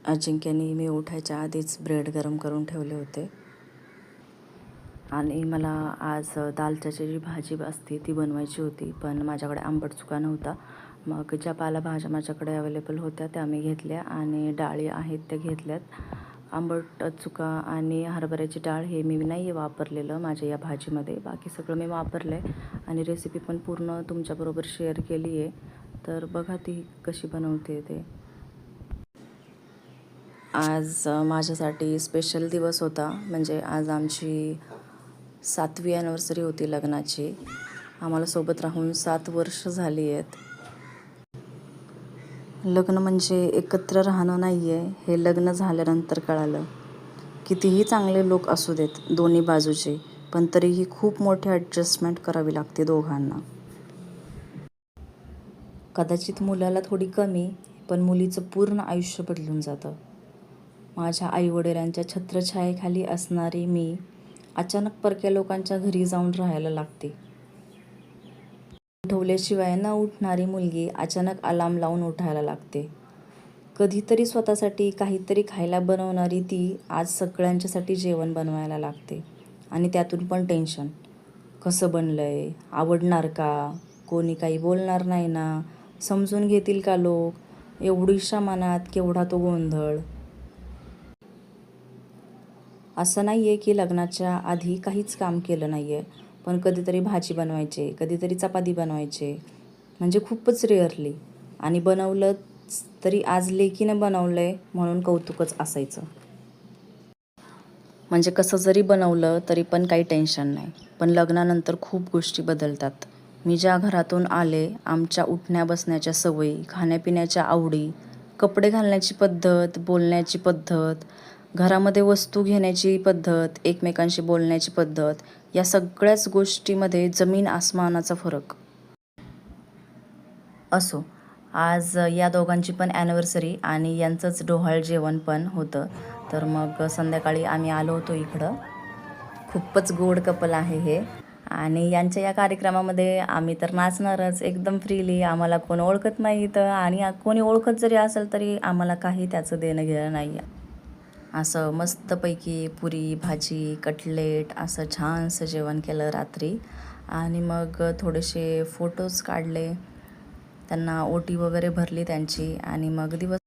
अजिंक्यने मी उठायच्या आधीच ब्रेड गरम करून ठेवले होते आणि मला आज दालच्याची जी भाजी असते ती बनवायची होती, पण माझ्याकडे आंबट चुका नव्हता. मग ज्या पालेभाज्या माझ्याकडे अवेलेबल होत्या त्या मी घेतल्या आणि डाळी आहेत त्या घेतल्यात. आंबट चुका आणि हरभऱ्याची डाळ हे मी नाही वापरलेलं माझ्या या भाजीमध्ये, बाकी सगळं मी वापरलं आहे आणि रेसिपी पण पूर्ण तुमच्याबरोबर शेअर केली आहे. तर बघा ती कशी बनवते ते. आज माझ्यासाठी स्पेशल दिवस होता, म्हणजे आज आमची 7वी ॲनिव्हर्सरी होती लग्नाची. आम्हाला सोबत राहून 7 वर्ष झाली आहेत. लग्न म्हणजे एकत्र राहणं नाही आहे, हे लग्न झाल्यानंतर कळालं. कितीही चांगले लोक असू देत दोन्ही बाजूचे, पण तरीही खूप मोठी ॲडजस्टमेंट करावी लागते दोघांना. कदाचित मुलाला थोडी कमी, पण मुलीचं पूर्ण आयुष्य बदलून जातं. माझ्या आईवडिलांच्या छत्रछायेखाली असणारी मी अचानक परक्या लोकांच्या घरी जाऊन राहायला लागते. उठवल्याशिवाय न उठणारी मुलगी अचानक अलार्म लावून उठायला लागते. कधीतरी स्वतःसाठी काहीतरी खायला बनवणारी ती आज सगळ्यांच्यासाठी जेवण बनवायला लागते. आणि त्यातून पण टेन्शन, कसं बनलंय, आवडणार का, कोणी काही बोलणार नाही ना, समजून घेतील का लोक, एवढीशा मनात केवढा तो गोंधळ. असं नाही आहे की लग्नाच्या आधी काहीच काम केलं नाही आहे, पण कधीतरी भाजी बनवायचे, कधीतरी चपाती बनवायचे, म्हणजे खूपच रेअरली. आणि बनवलं तरी आज लेकीनं बनवलं आहे म्हणून कौतुकच असायचं. म्हणजे कसं जरी बनवलं तरी पण काही टेन्शन नाही. पण लग्नानंतर खूप गोष्टी बदलतात. मी ज्या घरातून आले, आमच्या उठण्या बसण्याच्या सवयी, खाण्यापिण्याच्या आवडी, कपडे घालण्याची पद्धत, बोलण्याची पद्धत, घरामध्ये वस्तू घेण्याची पद्धत, एकमेकांशी बोलण्याची पद्धत, या सगळ्याच गोष्टीमध्ये जमीन आसमानाचा फरक. असो, आज या दोघांची पण ॲनिव्हर्सरी आणि यांचंच डोहाळ जेवण पण होतं. तर मग संध्याकाळी आम्ही आलो होतो इकडं. खूपच गोड कपल आहे हे. आणि यांच्या या कार्यक्रमामध्ये आम्ही तर नाचणारच एकदम फ्रीली. आम्हाला कोण ओळखत नाही इथं, आणि कोणी ओळखत जरी असेल तरी आम्हाला काही त्याचं देणं घेणं नाही आहे. असं मस्तपैकी पुरी भाजी कटलेट असं छानसं जेवण केलं रात्री. आणि मग थोडेसे फोटोज काढले, त्यांना ओटी वगैरे भरली त्यांची, आणि मग दिवस